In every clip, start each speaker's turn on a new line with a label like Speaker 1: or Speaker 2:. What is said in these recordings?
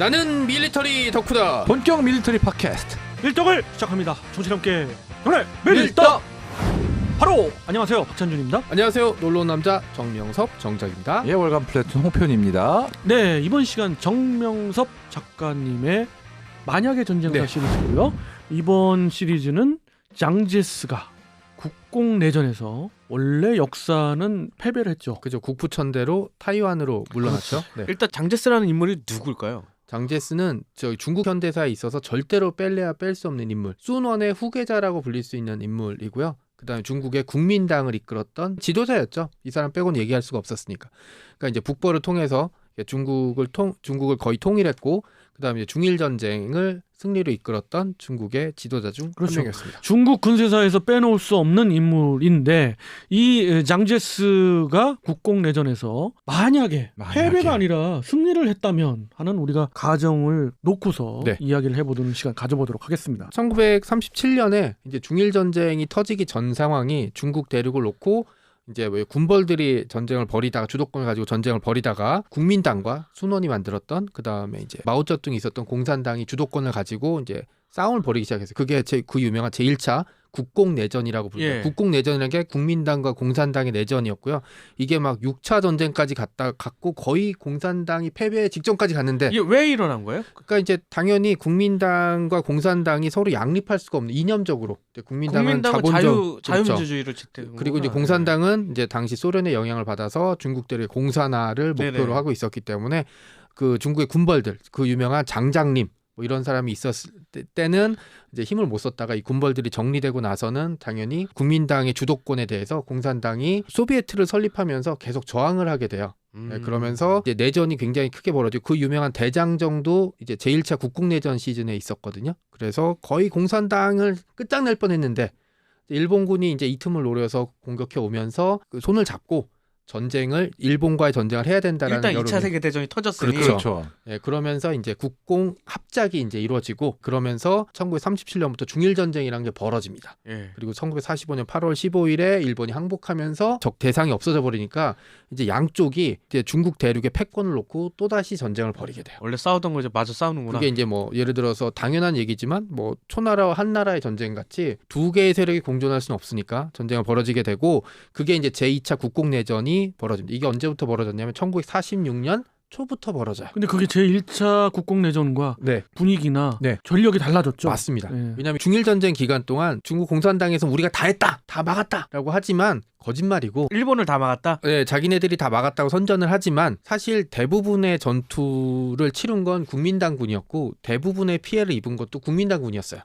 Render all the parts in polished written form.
Speaker 1: 나는 밀리터리 덕후다.
Speaker 2: 본격 밀리터리 팟캐스트
Speaker 3: 밀떡을 시작합니다. 정신 함께 경례 밀떡. 바로 안녕하세요, 박찬준입니다.
Speaker 1: 안녕하세요, 놀러온 남자 정명섭 정작입니다.
Speaker 2: 예, 월간 플래툰 홍편입니다.
Speaker 3: 네, 이번 시간 정명섭 작가님의 만약의 전쟁사
Speaker 1: 네.
Speaker 3: 시리즈고요. 이번 시리즈는 장제스가 국공내전에서 원래 역사는 패배를 했죠.
Speaker 1: 그죠, 국부천대로 타이완으로 물러났죠. 네.
Speaker 4: 일단 장제스라는 인물이 누굴까요?
Speaker 1: 장제스는 저 중국 현대사에 있어서 절대로 뺄래야 뺄 수 없는 인물, 순원의 후계자라고 불릴 수 있는 인물이고요. 그다음에 중국의 국민당을 이끌었던 지도자였죠. 이 사람 빼고는 얘기할 수가 없었으니까. 그러니까 이제 북벌을 통해서 중국을 거의 통일했고, 그다음에 이제 중일 전쟁을 승리로 이끌었던 중국의 지도자 중 한
Speaker 3: 그렇죠.
Speaker 1: 명이었습니다.
Speaker 3: 중국 근세사에서 빼놓을 수 없는 인물인데, 이 장제스가 국공내전에서 만약에 패배가 아니라 승리를 했다면 하는 우리가 가정을 놓고서
Speaker 1: 네.
Speaker 3: 이야기를 해보는 시간 가져보도록 하겠습니다.
Speaker 1: 1937년에 이제 중일 전쟁이 터지기 전 상황이 중국 대륙을 놓고 이제 왜 군벌들이 전쟁을 벌이다가 주도권을 가지고 전쟁을 벌이다가 국민당과 순원이 만들었던, 그다음에 이제 마오쩌둥이 있었던 공산당이 주도권을 가지고 이제 싸움을 벌이기 시작했어요. 그게 그 유명한 제1차 국공내전이라고 부릅니다.
Speaker 4: 예.
Speaker 1: 국공내전이라는 게 국민당과 공산당의 내전이었고요. 이게 막 6차 전쟁까지 갔고 거의 공산당이 패배 직전까지 갔는데,
Speaker 4: 이게 왜 일어난 거예요?
Speaker 1: 그러니까 이제 당연히 국민당과 공산당이 서로 양립할 수가 없는, 이념적으로 국민당은 자본적,
Speaker 4: 자유민주주의를 지탱.
Speaker 1: 그리고 이제 공산당은 이제 당시 소련의 영향을 받아서 중국들의 공산화를 목표로
Speaker 4: 네네.
Speaker 1: 하고 있었기 때문에 그 중국의 군벌들, 그 유명한 장장님 뭐 이런 사람이 있었을 때는 이제 힘을 못 썼다가 이 군벌들이 정리되고 나서는 당연히 국민당의 주도권에 대해서 공산당이 소비에트를 설립하면서 계속 저항을 하게 돼요. 네, 그러면서 이제 내전이 굉장히 크게 벌어지고, 그 유명한 대장정도 이제 제1차 국공내전 시즌에 있었거든요. 그래서 거의 공산당을 끝장낼 뻔했는데 일본군이 이제 이 틈을 노려서 공격해 오면서 그 손을 잡고 일본과의 전쟁을 해야 된다라는
Speaker 4: 일단
Speaker 1: 여론이.
Speaker 4: 2차 세계 대전이 터졌으니
Speaker 2: 그렇죠.
Speaker 1: 예, 그러면서 이제 국공 합작이 이제 이루어지고, 그러면서 1937년부터 중일 전쟁이라는 게 벌어집니다.
Speaker 4: 예.
Speaker 1: 그리고 1945년 8월 15일에 일본이 항복하면서 적 대상이 없어져 버리니까 이제 양쪽이 이제 중국 대륙의 패권을 놓고 또 다시 전쟁을 벌이게 돼요.
Speaker 4: 원래 싸우던 거 이제 마저 싸우는구나.
Speaker 1: 그게 이제 뭐 예를 들어서 당연한 얘기지만 뭐 초나라와 한나라의 전쟁 같이 두 개의 세력이 공존할 수는 없으니까 전쟁이 벌어지게 되고, 그게 이제 제2차 국공내전이 벌어집니다. 이게 언제부터 벌어졌냐면 1946년 초부터 벌어져요.
Speaker 3: 근데 그게 제1차 국공내전과
Speaker 1: 네,
Speaker 3: 분위기나
Speaker 1: 네.
Speaker 3: 전력이 달라졌죠.
Speaker 1: 맞습니다.
Speaker 3: 네.
Speaker 1: 왜냐하면 중일 전쟁 기간 동안 중국 공산당에서 우리가 다 했다, 다 막았다라고 하지만 거짓말이고,
Speaker 4: 일본을 다 막았다.
Speaker 1: 네, 자기네들이 다 막았다고 선전을 하지만 사실 대부분의 전투를 치른 건 국민당군이었고 대부분의 피해를 입은 것도 국민당군이었어요.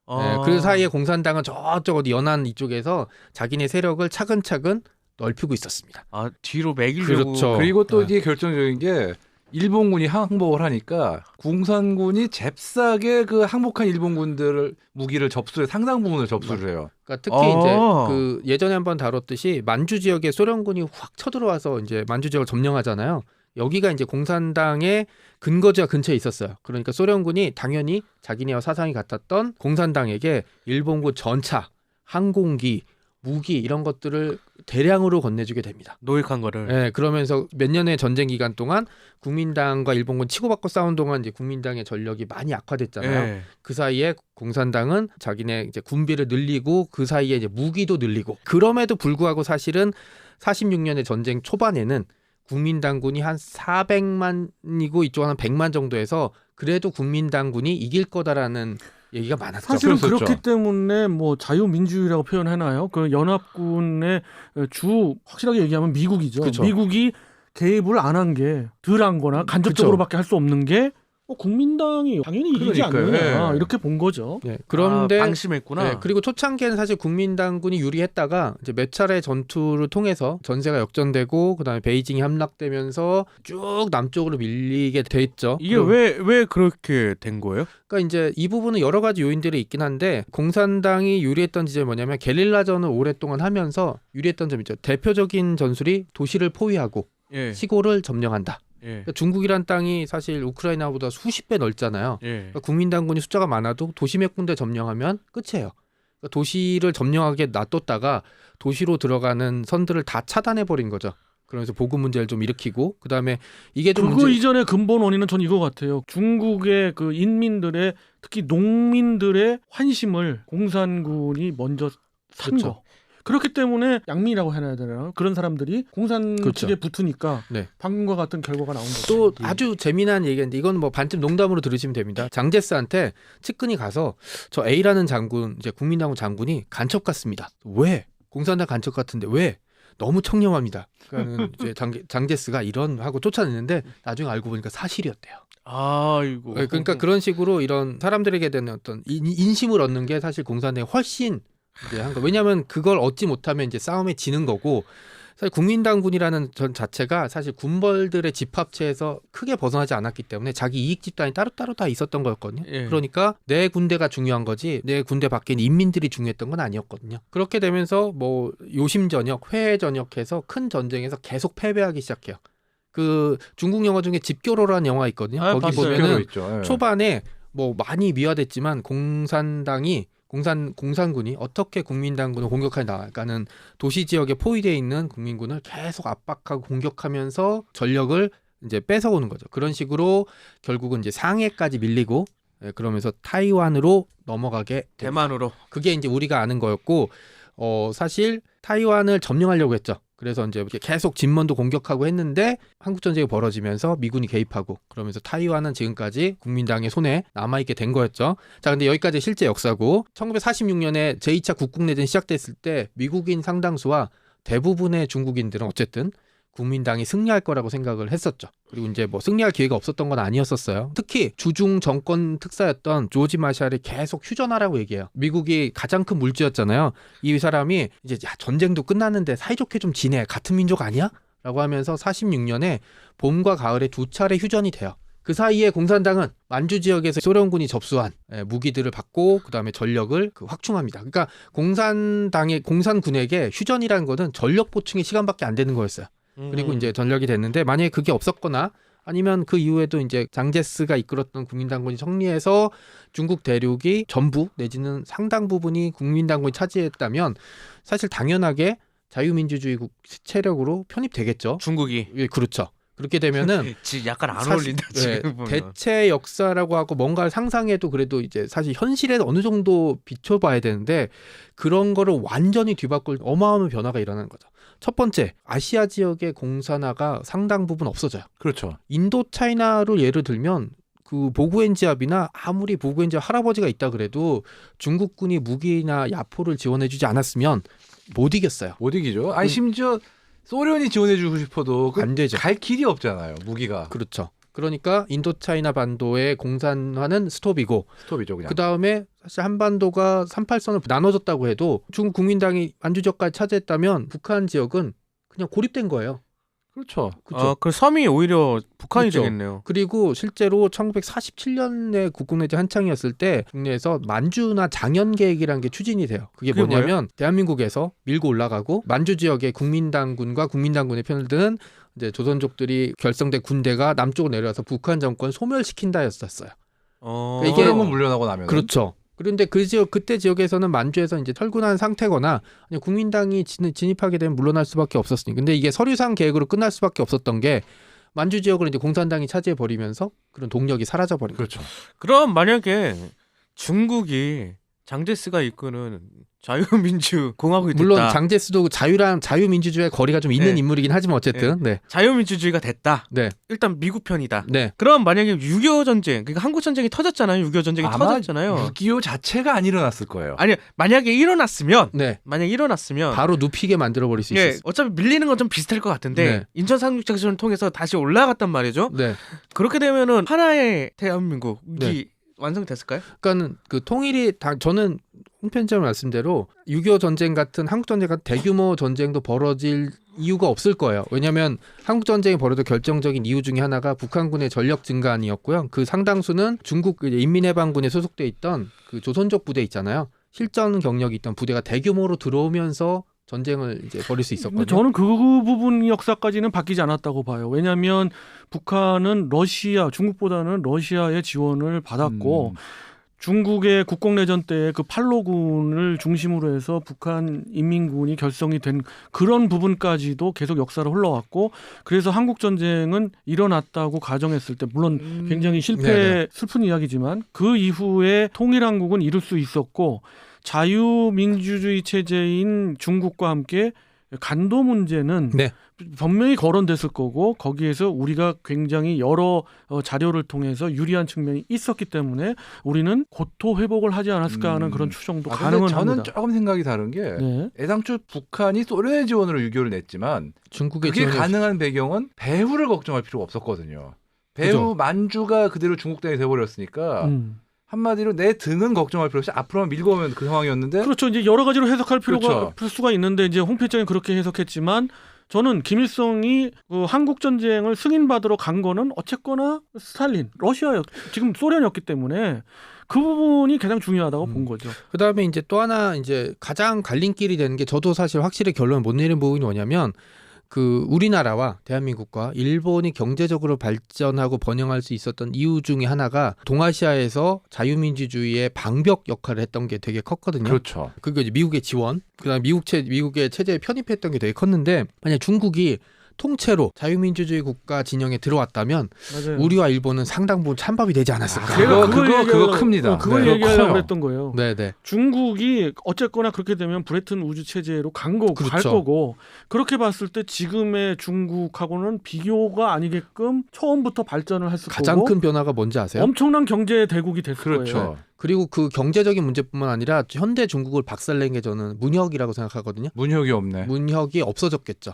Speaker 1: 네, 그 사이에 공산당은 저쪽 어디 연안 이쪽에서 자기네 세력을 차근차근 넓히고 있었습니다.
Speaker 4: 아, 뒤로 매기려고.
Speaker 1: 그렇죠.
Speaker 2: 그리고 또
Speaker 1: 네.
Speaker 2: 이게 결정적인 게 일본군이 항복을 하니까 공산군이 잽싸게 그 항복한 일본군들을 무기를 상당 부분을 접수를 해요.
Speaker 1: 그러니까 특히 이제 그 예전에 한번 다뤘듯이 만주 지역에 소련군이 확 쳐들어와서 이제 만주 지역을 점령하잖아요. 여기가 이제 공산당의 근거지가 근처에 있었어요. 그러니까 소련군이 당연히 자기네와 사상이 같았던 공산당에게 일본군 전차, 항공기, 무기 이런 것들을 대량으로 건네주게 됩니다.
Speaker 4: 노획한 거를.
Speaker 1: 네, 그러면서 몇 년의 전쟁 기간 동안 국민당과 일본군 치고받고 싸운 동안 이제 국민당의 전력이 많이 악화됐잖아요.
Speaker 4: 예.
Speaker 1: 그 사이에 공산당은 자기네 이제 군비를 늘리고 그 사이에 이제 무기도 늘리고, 그럼에도 불구하고 사실은 46년의 전쟁 초반에는 국민당군이 한 400만이고 이쪽은 한 100만 정도에서 그래도 국민당군이 이길 거다라는 얘기가 많았죠.
Speaker 3: 사실은
Speaker 2: 그랬었죠.
Speaker 3: 그렇기 때문에 뭐 자유민주주의라고 표현하나요? 그 연합군의 주 확실하게 얘기하면 미국이죠.
Speaker 1: 그쵸.
Speaker 3: 미국이 개입을 안 한 게 덜한 거나 간접적으로밖에 할 수 없는 게 국민당이 당연히 이기지
Speaker 2: 그러니까요.
Speaker 3: 않느냐
Speaker 2: 예.
Speaker 3: 이렇게 본 거죠.
Speaker 1: 네, 그런데
Speaker 4: 방심했구나.
Speaker 1: 네, 그리고 초창기에는 사실 국민당군이 유리했다가 이제 몇 차례 전투를 통해서 전세가 역전되고 그다음에 베이징이 함락되면서 쭉 남쪽으로 밀리게 됐죠.
Speaker 4: 이게 왜 그렇게 된 거예요?
Speaker 1: 그러니까 이제 이 부분은 여러 가지 요인들이 있긴 한데, 공산당이 유리했던 지점이 뭐냐면 게릴라전을 오랫동안 하면서 유리했던 점이죠. 대표적인 전술이 도시를 포위하고
Speaker 4: 예.
Speaker 1: 시골을 점령한다.
Speaker 4: 예.
Speaker 1: 그러니까 중국이란 땅이 사실 우크라이나보다 수십 배 넓잖아요.
Speaker 4: 예.
Speaker 1: 그러니까 국민당군이 숫자가 많아도 도시 몇 군데 점령하면 끝이에요. 그러니까 도시를 점령하게 놔뒀다가 도시로 들어가는 선들을 다 차단해버린 거죠. 그러면서 보급 문제를 좀 일으키고 그다음에 이게 좀
Speaker 3: 그거 이전에 근본 원인은 전 이거 같아요. 중국의 그 인민들의 특히 농민들의 환심을 공산군이 먼저 산
Speaker 1: 그렇죠.
Speaker 3: 거. 그렇기 때문에 양민이라고 해야 되나 그런 사람들이 공산
Speaker 1: 그렇죠.
Speaker 3: 측에 붙으니까
Speaker 1: 네.
Speaker 3: 방금과 같은 결과가 나온 거죠.
Speaker 1: 또 아주 재미난 얘기인데 이건 뭐 반쯤 농담으로 들으시면 됩니다. 장제스한테 측근이 가서 저 A라는 장군 이제 국민당군 장군이 간첩 같습니다. 왜? 공산당 간첩 같은데 왜? 너무 청렴합니다. 그러니까 이제 장제스가 이런 하고 쫓아냈는데 나중에 알고 보니까 사실이었대요.
Speaker 4: 아이고.
Speaker 1: 그러니까 그런 식으로 이런 사람들에게 대한 어떤 인심을 얻는 게 사실 공산당이 훨씬 이제 한 거. 왜냐하면 그걸 얻지 못하면 이제 싸움에 지는 거고 사실 국민당군이라는 전 자체가 사실 군벌들의 집합체에서 크게 벗어나지 않았기 때문에 자기 이익 집단이 따로따로 다 있었던 거였거든요.
Speaker 4: 예.
Speaker 1: 그러니까 내 군대가 중요한 거지 내 군대 밖에 있는 인민들이 중요했던 건 아니었거든요. 그렇게 되면서 뭐 요심전역, 회해전역해서 큰 전쟁에서 계속 패배하기 시작해요. 그 중국 영화 중에 집교로라는 영화 있거든요.
Speaker 4: 아,
Speaker 1: 거기
Speaker 4: 봤어요.
Speaker 1: 보면은
Speaker 2: 있죠. 예.
Speaker 1: 초반에 뭐 많이 미화됐지만 공산군이 어떻게 국민당군을 공격해 나가는 도시 지역에 포위되어 있는 국민군을 계속 압박하고 공격하면서 전력을 이제 뺏어오는 거죠. 그런 식으로 결국은 이제 상해까지 밀리고 그러면서 타이완으로 넘어가게 됩니다.
Speaker 4: 대만으로.
Speaker 1: 그게 이제 우리가 아는 거였고 사실 타이완을 점령하려고 했죠. 그래서 이제 이렇게 계속 진먼도 공격하고 했는데 한국 전쟁이 벌어지면서 미군이 개입하고 그러면서 타이완은 지금까지 국민당의 손에 남아있게 된 거였죠. 자, 근데 여기까지 실제 역사고 1946년에 제2차 국국내전이 시작됐을 때 미국인 상당수와 대부분의 중국인들은 어쨌든 국민당이 승리할 거라고 생각을 했었죠. 그리고 이제 뭐 승리할 기회가 없었던 건 아니었었어요. 특히 주중 정권 특사였던 조지 마샬이 계속 휴전하라고 얘기해요. 미국이 가장 큰 물주였잖아요. 이 사람이 이제 야, 전쟁도 끝났는데 사이좋게 좀 지내. 같은 민족 아니야? 라고 하면서 46년에 봄과 가을에 2차례 휴전이 돼요. 그 사이에 공산당은 만주 지역에서 소련군이 접수한 무기들을 받고 그다음에 전력을 확충합니다. 그러니까 공산군에게 휴전이라는 것은 전력 보충의 시간밖에 안 되는 거였어요. 그리고 이제 전력이 됐는데 만약에 그게 없었거나 아니면 그 이후에도 이제 장제스가 이끌었던 국민당군이 승리해서 중국 대륙이 전부 내지는 상당 부분이 국민당군이 차지했다면 사실 당연하게 자유민주주의 세력으로 편입되겠죠.
Speaker 4: 중국이.
Speaker 1: 예, 그렇죠. 그렇게 되면은
Speaker 4: 지금 약간 안
Speaker 1: 사실,
Speaker 4: 어울린다 지금 보면.
Speaker 1: 대체 역사라고 하고 뭔가를 상상해도 그래도 이제 사실 현실에 어느 정도 비춰봐야 되는데 그런 거를 완전히 뒤바꿀 어마어마한 변화가 일어나는 거죠. 첫 번째, 아시아 지역의 공산화가 상당 부분 없어져요.
Speaker 2: 그렇죠.
Speaker 1: 인도 차이나를 예를 들면 그 보구엔지압이나 아무리 보구엔지압 할아버지가 있다 그래도 중국군이 무기나 야포를 지원해주지 않았으면 못 이겼어요.
Speaker 2: 못 이기죠. 아니 심지어 소련이 지원해주고 싶어도
Speaker 1: 안 되죠.
Speaker 2: 갈 길이 없잖아요. 무기가.
Speaker 1: 그렇죠. 그러니까 인도차이나 반도의 공산화는 스톱이고
Speaker 2: 스톱이죠 그냥.
Speaker 1: 그 다음에 사실 한반도가 38선을 나눠졌다고 해도 중국 국민당이 만주 지역까지 차지했다면 북한 지역은 그냥 고립된 거예요.
Speaker 2: 그렇죠.
Speaker 1: 그렇죠.
Speaker 4: 그 섬이 오히려 북한이
Speaker 1: 그렇죠.
Speaker 4: 되겠네요.
Speaker 1: 그리고 실제로 1947년에 국국내전 한창이었을 때 국내에서 만주나 장현 계획이라는 게 추진이 돼요. 그게 뭐냐면 대한민국에서 밀고 올라가고 만주 지역의 국민당군과 국민당군의 편을 든 이제 조선족들이 결성된 군대가 남쪽으로 내려와서 북한 정권 소멸시킨다였었어요.
Speaker 4: 이게
Speaker 1: 이게
Speaker 2: 소련군 물려나고 나면.
Speaker 1: 그렇죠. 그런데 그때 지역에서는 만주에서 이제 철군한 상태거나 아니 국민당이 진입하게 되면 물러날 수밖에 없었으니. 근데 이게 서류상 계획으로 끝날 수밖에 없었던 게 만주 지역을 이제 공산당이 차지해 버리면서 그런 동력이 사라져 버린 거죠.
Speaker 2: 그렇죠.
Speaker 4: 그럼 만약에 중국이 장제스가 이끄는 자유민주 공화국이 됐다.
Speaker 1: 물론 장제스도 자유민주주의의 거리가 좀 있는
Speaker 4: 네.
Speaker 1: 인물이긴 하지만 어쨌든 네.
Speaker 4: 자유민주주의가 됐다.
Speaker 1: 네.
Speaker 4: 일단 미국 편이다.
Speaker 1: 네.
Speaker 4: 그럼 만약에 6.25 전쟁, 그러니까 한국 전쟁이 터졌잖아요. 6.25 전쟁이
Speaker 2: 아마
Speaker 4: 터졌잖아요.
Speaker 2: 6.25 자체가 안 일어났을 거예요.
Speaker 4: 아니 만약에 일어났으면
Speaker 1: 네.
Speaker 4: 바로
Speaker 1: 눕히게 만들어 버릴 수
Speaker 4: 예,
Speaker 1: 있었어요.
Speaker 4: 어차피 밀리는 건 좀 비슷할 것 같은데
Speaker 1: 네.
Speaker 4: 인천 상륙작전을 통해서 다시 올라갔단 말이죠.
Speaker 1: 네.
Speaker 4: 그렇게 되면은 하나의 대한민국이
Speaker 1: 네.
Speaker 4: 완성됐을까요?
Speaker 1: 그러니까는 그 통일이 저는 홍 편집장 말씀대로 6.25 전쟁 같은 한국 전쟁 같은 대규모 전쟁도 벌어질 이유가 없을 거예요. 왜냐하면 한국 전쟁이 벌어도 결정적인 이유 중에 하나가 북한군의 전력 증가안이었고요. 그 상당수는 중국 인민해방군에 소속돼 있던 그 조선족 부대 있잖아요. 실전 경력이 있던 부대가 대규모로 들어오면서 전쟁을 이제 벌일 수 있었거든요.
Speaker 3: 근데 저는 그 부분 역사까지는 바뀌지 않았다고 봐요. 왜냐하면 북한은 중국보다는 러시아의 지원을 받았고 중국의 국공내전 때 그 팔로군을 중심으로 해서 북한 인민군이 결성이 된 그런 부분까지도 계속 역사로 흘러왔고 그래서 한국 전쟁은 일어났다고 가정했을 때 물론 굉장히
Speaker 1: 네네.
Speaker 3: 슬픈 이야기지만 그 이후에 통일한국은 이룰 수 있었고 자유민주주의 체제인 중국과 함께 간도 문제는
Speaker 1: 네.
Speaker 3: 분명히 거론됐을 거고 거기에서 우리가 굉장히 여러 자료를 통해서 유리한 측면이 있었기 때문에 우리는 고토 회복을 하지 않았을까 하는 그런 추정도
Speaker 2: 근데
Speaker 3: 가능은
Speaker 2: 저는
Speaker 3: 합니다.
Speaker 2: 조금 생각이 다른 게
Speaker 3: 네.
Speaker 2: 애당초 북한이 소련의 지원으로 6.25를 냈지만
Speaker 1: 중국의
Speaker 2: 그게
Speaker 1: 지원이
Speaker 2: 가능한 배경은 배후를 걱정할 필요가 없었거든요. 배후
Speaker 1: 그죠.
Speaker 2: 만주가 그대로 중국 땅이 돼버렸으니까 한마디로 내 등은 걱정할 필요 없이 앞으로만 밀고 오면 그 상황이었는데
Speaker 3: 그렇죠. 이제 여러 가지로 해석할 필요가
Speaker 2: 그렇죠.
Speaker 3: 필 수가 있는데 이제 홍필장이 그렇게 해석했지만 저는 김일성이 그 한국 전쟁을 승인받으러 간 거는 어쨌거나 스탈린, 러시아였 지금 소련이었기 때문에 그 부분이 가장 중요하다고 본 거죠.
Speaker 1: 그다음에 이제 또 하나 이제 가장 갈림길이 되는 게 저도 사실 확실히 결론을 못 내린 부분이 뭐냐면 그 우리나라와 대한민국과 일본이 경제적으로 발전하고 번영할 수 있었던 이유 중에 하나가 동아시아에서 자유민주주의의 방벽 역할을 했던 게 되게 컸거든요.
Speaker 2: 그렇죠.
Speaker 1: 그게 이제 미국의 지원, 그다음 미국의 체제에 편입했던 게 되게 컸는데 만약 중국이 통째로 자유민주주의 국가 진영에 들어왔다면
Speaker 3: 맞아요.
Speaker 1: 우리와 일본은 상당 부분 찬밥이 되지 않았을까.
Speaker 2: 그거 큽니다.
Speaker 3: 그걸
Speaker 2: 네.
Speaker 3: 얘기하려고
Speaker 2: 커요.
Speaker 3: 했던 거예요.
Speaker 1: 네네.
Speaker 3: 중국이 어쨌거나 그렇게 되면 브레튼 우주 체제로 갈
Speaker 1: 그렇죠.
Speaker 3: 거고 그렇게 봤을 때 지금의 중국하고는 비교가 아니게끔 처음부터 발전을 했을
Speaker 1: 가장
Speaker 3: 거고
Speaker 1: 큰 변화가 뭔지 아세요?
Speaker 3: 엄청난 경제 대국이 됐을
Speaker 2: 그렇죠.
Speaker 3: 거예요.
Speaker 1: 그리고 그 경제적인 문제뿐만 아니라 현대 중국을 박살낸 게 저는 문혁이라고 생각하거든요.
Speaker 2: 문혁이 없네.
Speaker 1: 문혁이 없어졌겠죠.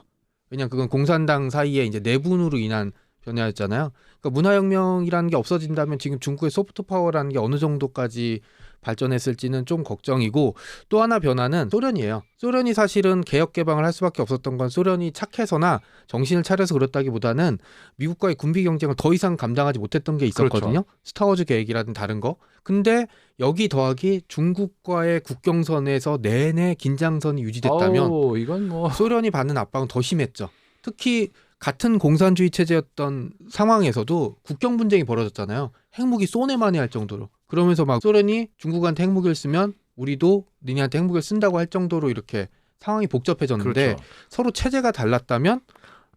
Speaker 1: 왜냐하면 그건 공산당 사이에 이제 내분으로 인한 변화였잖아요. 그러니까 문화혁명이라는 게 없어진다면 지금 중국의 소프트 파워라는 게 어느 정도까지 발전했을지는 좀 걱정이고 또 하나 변화는 소련이에요. 소련이 사실은 개혁 개방을 할 수밖에 없었던 건 소련이 착해서나 정신을 차려서 그렇다기보다는 미국과의 군비 경쟁을 더 이상 감당하지 못했던 게 있었거든요. 스타워즈 계획이라든 다른 거. 근데 여기 더하기 중국과의 국경선에서 내내 긴장선이 유지됐다면
Speaker 2: 이건 뭐
Speaker 1: 소련이 받는 압박은 더 심했죠. 특히 같은 공산주의 체제였던 상황에서도 국경 분쟁이 벌어졌잖아요. 핵무기 쏘네마니 할 정도로. 그러면서 막 소련이 중국한테 핵무기를 쓰면 우리도 니네한테 핵무기를 쓴다고 할 정도로 이렇게 상황이 복잡해졌는데
Speaker 2: 그렇죠.
Speaker 1: 서로 체제가 달랐다면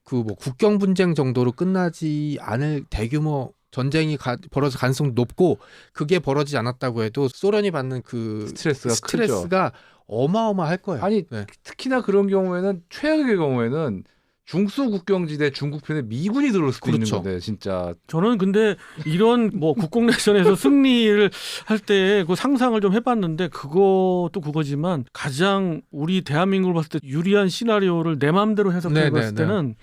Speaker 1: 그 뭐 국경 분쟁 정도로 끝나지 않을 대규모 전쟁이 벌어질 가능성도 높고 그게 벌어지지 않았다고 해도 소련이 받는 그 스트레스가 어마어마할 거예요.
Speaker 2: 아니
Speaker 1: 네.
Speaker 2: 특히나 그런 경우에는 최악의 경우에는 중소 국경지대 중국 편에 미군이 들어올 수도
Speaker 1: 그렇죠.
Speaker 2: 있는 건데 진짜
Speaker 3: 저는 근데 이런 뭐 국공내전에서 승리를 할 때 그 상상을 좀 해봤는데 그것도 그거지만 가장 우리 대한민국을 봤을 때 유리한 시나리오를 내 마음대로 해석해봤을 때는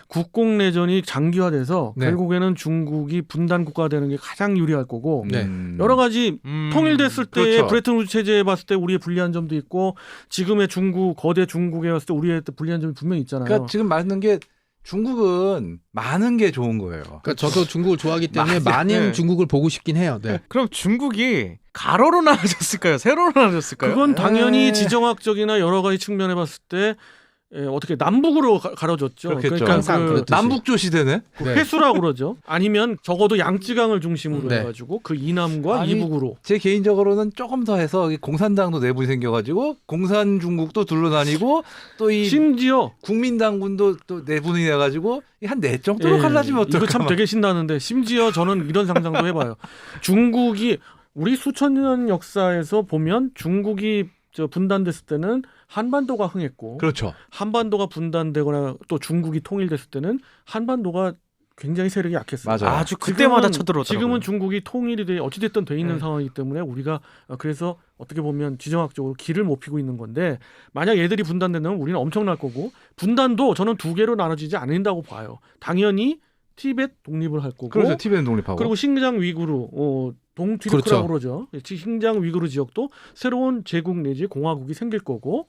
Speaker 3: 국공내전이 장기화돼서
Speaker 1: 네.
Speaker 3: 결국에는 중국이 분단 국가가 되는 게 가장 유리할 거고
Speaker 1: 네.
Speaker 3: 여러 가지 통일됐을 때
Speaker 2: 그렇죠.
Speaker 3: 브레튼 우즈 체제에 봤을 때 우리의 불리한 점도 있고 지금의 중국 거대 중국에 봤을 때 우리의 불리한 점이 분명히 있잖아요.
Speaker 2: 그러니까 지금 맞는 게 중국은 많은 게 좋은 거예요.
Speaker 1: 그러니까 저도 중국을 좋아하기 때문에
Speaker 2: 맞아요.
Speaker 1: 많은
Speaker 4: 네.
Speaker 1: 중국을 보고 싶긴 해요. 네.
Speaker 4: 그럼 중국이 가로로 나눠졌을까요? 세로로 나눠졌을까요?
Speaker 3: 그건 당연히
Speaker 2: 에이.
Speaker 3: 지정학적이나 여러 가지 측면에 봤을 때 어떻게 남북으로 가려졌죠.
Speaker 2: 그렇겠죠.
Speaker 3: 그러니까
Speaker 1: 항상
Speaker 3: 그
Speaker 1: 그렇듯이.
Speaker 2: 남북조 시대네.
Speaker 3: 그
Speaker 1: 네.
Speaker 3: 회수라고 그러죠. 아니면 적어도 양쯔강을 중심으로
Speaker 1: 네.
Speaker 3: 해가지고 그 이남과
Speaker 2: 아니,
Speaker 3: 이북으로.
Speaker 2: 제 개인적으로는 조금 더 해서 공산당도 내분이 생겨가지고 공산 중국도 둘러다니고 또 이
Speaker 3: 심지어
Speaker 2: 국민당군도 또 내분이 돼가지고 한 네 정도로 갈라지면
Speaker 3: 이거
Speaker 2: 어떨까?
Speaker 3: 참 되게 신나는데 심지어 저는 이런 상상도 해봐요. 중국이 우리 수천 년 역사에서 보면 중국이 분단됐을 때는 한반도가 흥했고
Speaker 2: 그렇죠.
Speaker 3: 한반도가 분단되거나 또 중국이 통일됐을 때는 한반도가 굉장히 세력이 약했어요.
Speaker 2: 맞아요.
Speaker 4: 아주 그때마다
Speaker 3: 지금은-
Speaker 4: 쳐들어오더라고요.
Speaker 3: 지금은 중국이 통일이 돼 어찌됐든 돼 있는
Speaker 4: 네.
Speaker 3: 상황이기 때문에 우리가 그래서 어떻게 보면 지정학적으로 길을 못 피고 있는 건데 만약 얘들이 분단된다면 우리는 엄청날 거고 분단도 저는 두 개로 나눠지지 않는다고 봐요. 당연히 티베트 독립을 할 거고
Speaker 2: 그렇죠. 티베트 독립하고.
Speaker 3: 그리고 신장 위구르 동티르크라고
Speaker 1: 그렇죠.
Speaker 3: 그러죠. 신장 위구르 지역도 새로운 제국 내지 공화국이 생길 거고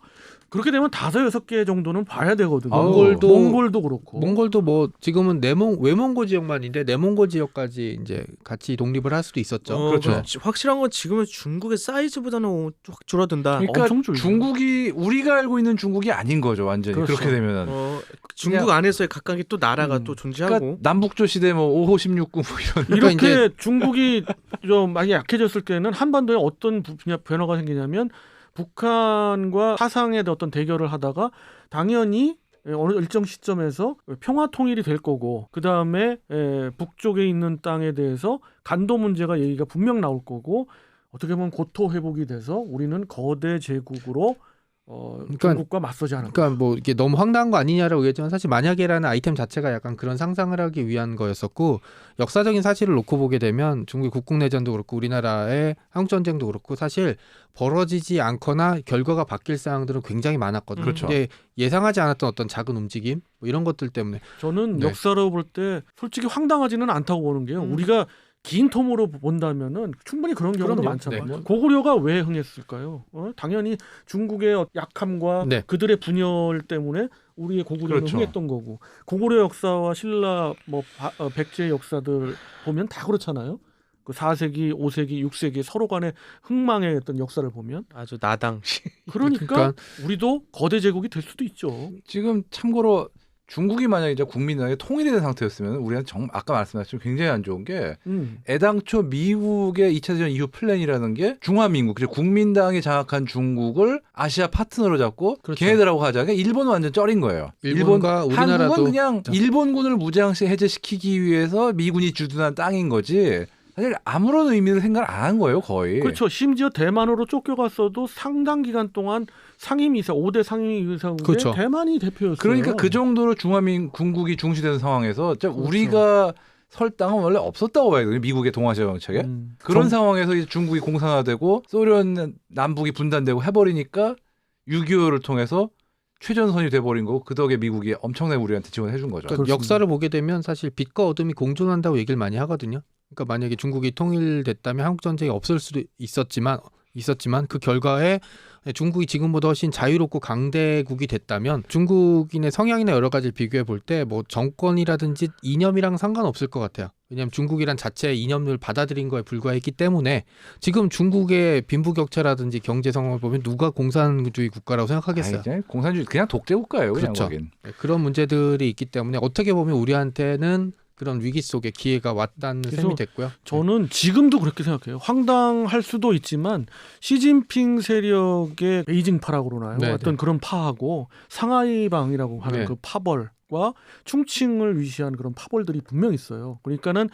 Speaker 3: 그렇게 되면 5-6개 정도는 봐야 되거든요.
Speaker 1: 몽골도
Speaker 3: 그렇고.
Speaker 1: 몽골도 뭐 지금은 외몽고 지역만인데 내몽고 지역까지 이제 같이 독립을 할 수도 있었죠.
Speaker 2: 그렇죠.
Speaker 4: 그렇지. 확실한 건 지금은 중국의 사이즈보다는 확 줄어든다.
Speaker 2: 그러니까
Speaker 3: 엄청 줄죠.
Speaker 2: 중국이 우리가 알고 있는 중국이 아닌 거죠, 완전히.
Speaker 3: 그렇죠.
Speaker 2: 그렇게 되면은.
Speaker 4: 중국 안에서의 각각의 또 나라가 또 존재하고.
Speaker 2: 그러니까 남북조 시대 뭐 5호 16구 뭐 이런.
Speaker 1: 그러니까
Speaker 3: 이렇게 중국이 좀 많이 약해졌을 때는 한반도에 어떤 변화가 생기냐면 북한과 사상의 어떤 대결을 하다가 당연히 어느 일정 시점에서 평화 통일이 될 거고 그 다음에 북쪽에 있는 땅에 대해서 간도 문제가 얘기가 분명 나올 거고 어떻게 보면 고토 회복이 돼서 우리는 거대 제국으로 중국과 맞서지 않을까.
Speaker 1: 그러니까 뭐 이게 너무 황당한 거 아니냐라고 얘기했지만 사실 만약에라는 아이템 자체가 약간 그런 상상을 하기 위한 거였었고 역사적인 사실을 놓고 보게 되면 중국의 국공내전도 그렇고 우리나라의 한국전쟁도 그렇고 사실 벌어지지 않거나 결과가 바뀔 사항들은 굉장히 많았거든요.
Speaker 2: 그렇죠.
Speaker 1: 근데 예상하지 않았던 어떤 작은 움직임 뭐 이런 것들 때문에
Speaker 3: 저는
Speaker 1: 네.
Speaker 3: 역사로 볼 때 솔직히 황당하지는 않다고 보는 게요. 우리가 긴 텀으로 본다면은 충분히 그런 경우도
Speaker 1: 그럼요.
Speaker 3: 많잖아요.
Speaker 1: 네.
Speaker 3: 고구려가 왜 흥했을까요? 당연히 중국의 약함과
Speaker 1: 네.
Speaker 3: 그들의 분열 때문에 우리의 고구려는
Speaker 2: 그렇죠.
Speaker 3: 흥했던 거고 고구려 역사와 신라 백제 역사들 보면 다 그렇잖아요. 그 4세기, 5세기, 6세기 서로 간의 흥망의 어떤 역사를 보면
Speaker 4: 아주 나당.
Speaker 3: 그러니까 우리도 거대 제국이 될 수도 있죠.
Speaker 2: 지금 참고로 중국이 만약에 이제 국민당에 통일된 상태였으면 우리는 아까 말씀하신 굉장히 안 좋은 게 애당초 미국의 2차 대전 이후 플랜이라는 게 중화민국, 국민당이 장악한 중국을 아시아 파트너로 잡고
Speaker 1: 그렇죠.
Speaker 2: 걔네들하고 하자. 그러니까 일본은 완전 쩔인 거예요.
Speaker 1: 일본과 우리나라도
Speaker 2: 한국은 그냥
Speaker 1: 그렇죠.
Speaker 2: 일본군을 무장시 해제시키기 위해서 미군이 주둔한 땅인 거지. 사실 아무런 의미를 생각 안 한 거예요, 거의.
Speaker 3: 그렇죠. 심지어 대만으로 쫓겨갔어도 상당 기간 동안 상임이사 5대 상임이사국에
Speaker 1: 그렇죠.
Speaker 3: 대만이 대표였어요.
Speaker 2: 그러니까 그 정도로 중화민국이 중시되는 상황에서
Speaker 3: 그렇죠.
Speaker 2: 우리가 설 땅은 원래 없었다고 봐야 돼요. 미국의 동아시아 정책에. 그런 상황에서 이제 중국이 공산화되고 소련 남북이 분단되고 해버리니까 6.25를 통해서 최전선이 돼버린 거고 그 덕에 미국이 엄청나게 우리한테 지원해 준 거죠.
Speaker 1: 그러니까 역사를 보게 되면 사실 빛과 어둠이 공존한다고 얘기를 많이 하거든요. 그러니까 만약에 중국이 통일됐다면 한국 전쟁이 없을 수도 있었지만 그 결과에 중국이 지금보다 훨씬 자유롭고 강대국이 됐다면 중국인의 성향이나 여러 가지를 비교해 볼 때 뭐 정권이라든지 이념이랑 상관없을 것 같아요. 왜냐하면 중국이란 자체의 이념을 받아들인 거에 불과했기 때문에 지금 중국의 빈부격차라든지 경제 상황을 보면 누가 공산주의 국가라고 생각하겠어요.
Speaker 2: 아니, 공산주의 그냥 독재 국가예요. 그냥
Speaker 1: 그렇죠.
Speaker 2: 거긴.
Speaker 1: 그런 문제들이 있기 때문에 어떻게 보면 우리한테는 그런 위기 속에 기회가 왔다는 셈이 됐고요.
Speaker 3: 저는 지금도 그렇게 생각해요. 황당할 수도 있지만 시진핑 세력의 베이징파라고 그러나요?
Speaker 1: 네네.
Speaker 3: 어떤 그런 파하고 상하이방이라고 하는
Speaker 1: 네.
Speaker 3: 그 파벌과 충칭을 위시한 그런 파벌들이 분명 있어요. 그러니까는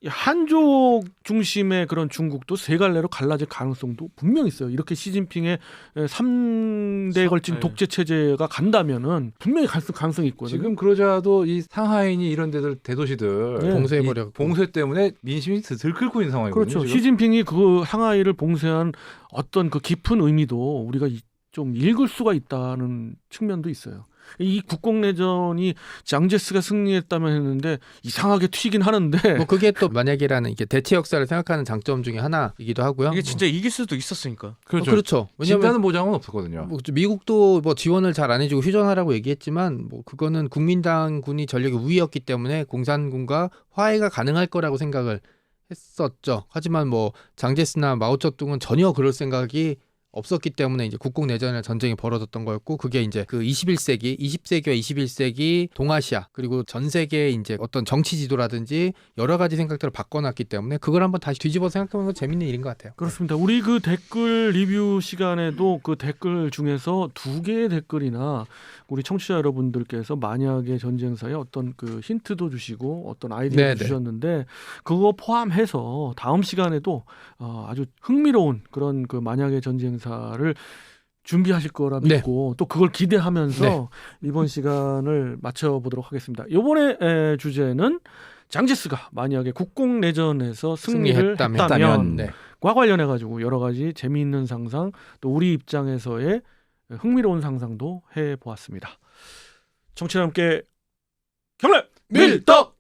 Speaker 3: 한족 중심의 그런 중국도 세 갈래로 갈라질 가능성도 분명 있어요. 이렇게 시진핑의 3대에 걸친
Speaker 4: 네.
Speaker 3: 독재 체제가 간다면은 분명히 가능성이 있거든요.
Speaker 2: 지금 그러자도 이 상하이니 이런 데들 대도시들
Speaker 3: 네.
Speaker 1: 봉쇄해버려.
Speaker 2: 봉쇄 때문에 민심이 들끓고 있는 상황이거든요.
Speaker 3: 그렇죠.
Speaker 2: 지금.
Speaker 3: 시진핑이 그 상하이를 봉쇄한 어떤 그 깊은 의미도 우리가 좀 읽을 수가 있다는 측면도 있어요. 이 국공내전이 장제스가 승리했다면 했는데 이상하게 튀긴 하는데
Speaker 1: 뭐 그게 또 만약이라는 이게 대체 역사를 생각하는 장점 중에 하나이기도 하고요.
Speaker 4: 이게 진짜 이길 수도 있었으니까.
Speaker 2: 그렇죠.
Speaker 1: 그렇죠. 왜냐하면
Speaker 2: 진다는 보장은 없었거든요.
Speaker 1: 뭐 미국도 뭐 지원을 잘 안 해주고 휴전하라고 얘기했지만 뭐 그거는 국민당군이 전력이 우위였기 때문에 공산군과 화해가 가능할 거라고 생각을 했었죠. 하지만 뭐 장제스나 마오쩌둥은 전혀 그럴 생각이 없었기 때문에 이제 국공내전이나 전쟁이 벌어졌던 거였고 그게 이제 그 21세기, 20세기와 21세기 동아시아 그리고 전 세계의 이제 어떤 정치 지도라든지 여러 가지 생각들을 바꿔놨기 때문에 그걸 한번 다시 뒤집어 생각해보는 건 재밌는 일인 것 같아요.
Speaker 3: 그렇습니다. 우리 그 댓글 리뷰 시간에도 그 댓글 중에서 2개의 댓글이나 우리 청취자 여러분들께서 만약에 전쟁사에 어떤 그 힌트도 주시고 어떤 아이디어도
Speaker 1: 네네.
Speaker 3: 주셨는데 그거 포함해서 다음 시간에도 아주 흥미로운 그런 그 만약에 전쟁사를 준비하실 거라
Speaker 1: 네.
Speaker 3: 믿고 또 그걸 기대하면서
Speaker 1: 네.
Speaker 3: 이번 시간을 마쳐보도록 하겠습니다. 이번에 주제는 장제스가 만약에 국공내전에서 승리를 했다면
Speaker 1: 네.
Speaker 3: 과 관련해 가지고 여러 가지 재미있는 상상 또 우리 입장에서의 흥미로운 상상도 해보았습니다. 청취자 함께 경례
Speaker 1: 밀떡